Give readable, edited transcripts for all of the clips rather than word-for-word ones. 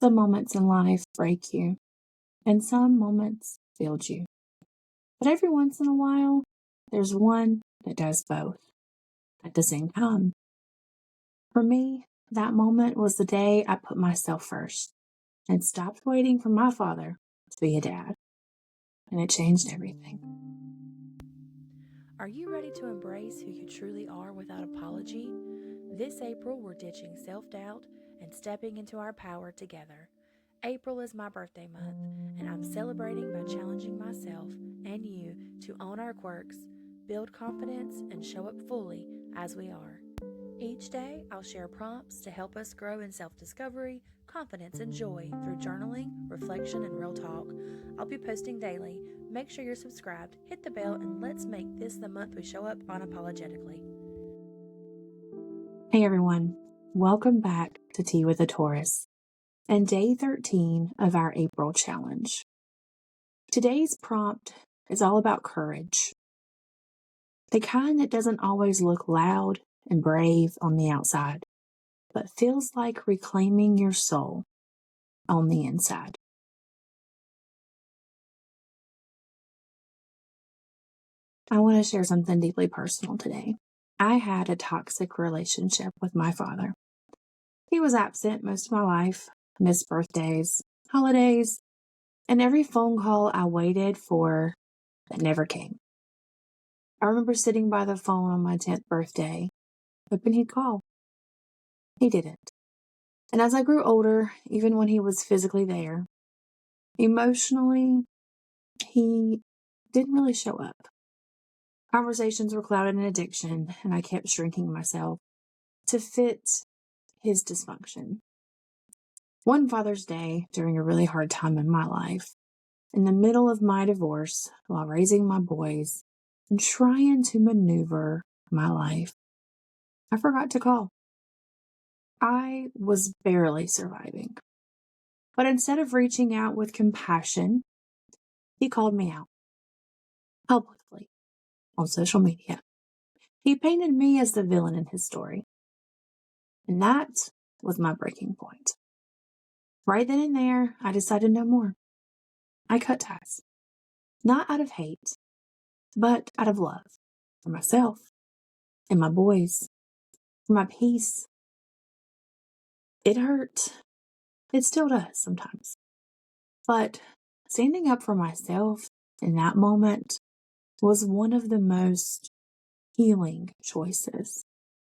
Some moments in life break you, and some moments build you. But every once in a while, there's one that does both at the same time. For me, that moment was the day I put myself first and stopped waiting for my father to be a dad. And it changed everything. Are you ready to embrace who you truly are without apology? This April, we're ditching self doubt and stepping into our power together. April is my birthday month, and I'm celebrating by challenging myself and you to own our quirks, build confidence, and show up fully as we are. Each day, I'll share prompts to help us grow in self discovery, confidence, and joy through journaling, reflection, and real talk. I'll be posting daily. Make sure you're subscribed, hit the bell, and let's make this the month we show up unapologetically. Hey everyone, welcome back to Tea with a Taurus and day 13 of our April challenge. Today's prompt is all about courage. The kind that doesn't always look loud and brave on the outside, but feels like reclaiming your soul on the inside. I want to share something deeply personal today. I had a toxic relationship with my father. He was absent most of my life, missed birthdays, holidays, and every phone call I waited for that never came. I remember sitting by the phone on my 10th birthday, hoping he'd call. He didn't. And as I grew older, even when he was physically there, emotionally, he didn't really show up. Conversations were clouded in addiction, and I kept shrinking myself to fit his dysfunction. One Father's Day, during a really hard time in my life, in the middle of my divorce, while raising my boys and trying to maneuver my life, I forgot to call. I was barely surviving. But instead of reaching out with compassion, he called me out publicly on social media. He painted me as the villain in his story. And that was my breaking point. Right then and there, I decided no more. I cut ties. Not out of hate, but out of love for myself and my boys, for my peace. It hurt. It still does sometimes. But standing up for myself in that moment was one of the most healing choices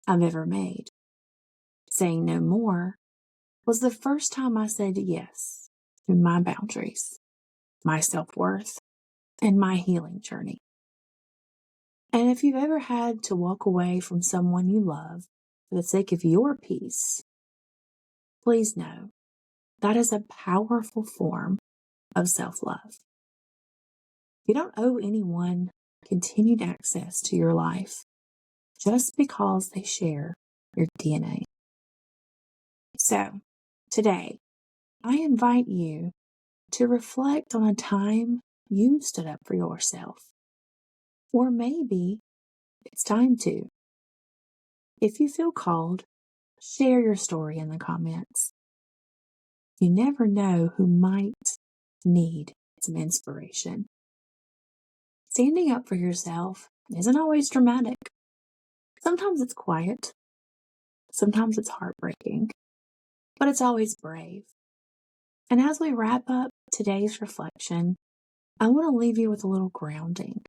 I've ever made. Saying no more was the first time I said yes to my boundaries, my self-worth, and my healing journey. And if you've ever had to walk away from someone you love for the sake of your peace, please know that is a powerful form of self-love. You don't owe anyone continued access to your life just because they share your DNA. So, today, I invite you to reflect on a time you stood up for yourself. Or maybe it's time to. If you feel called, share your story in the comments. You never know who might need some inspiration. Standing up for yourself isn't always dramatic. Sometimes it's quiet. Sometimes it's heartbreaking. But it's always brave. And as we wrap up today's reflection, I want to leave you with a little grounding.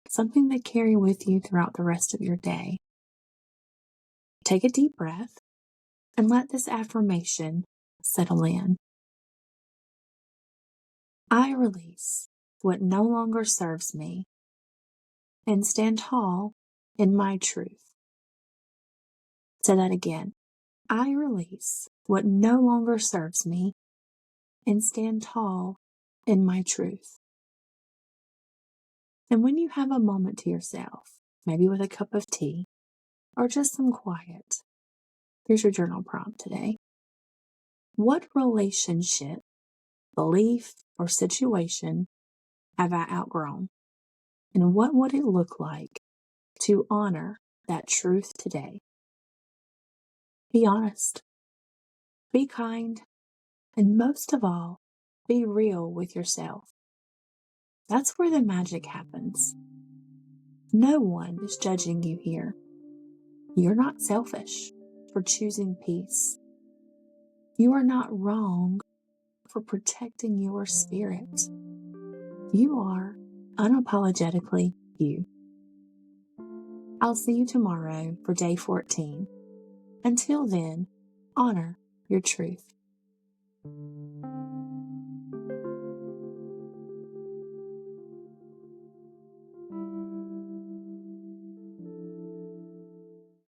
Something to carry with you throughout the rest of your day. Take a deep breath and let this affirmation settle in. I release what no longer serves me and stand tall in my truth. Say that again. I release what no longer serves me and stand tall in my truth. And when you have a moment to yourself, maybe with a cup of tea or just some quiet, here's your journal prompt today. What relationship, belief, or situation have I outgrown? And what would it look like to honor that truth today? Be honest. Be kind. And most of all, be real with yourself. That's where the magic happens. No one is judging you here. You're not selfish for choosing peace. You are not wrong for protecting your spirit. You are unapologetically you. I'll see you tomorrow for day 14. Until then, honor your truth.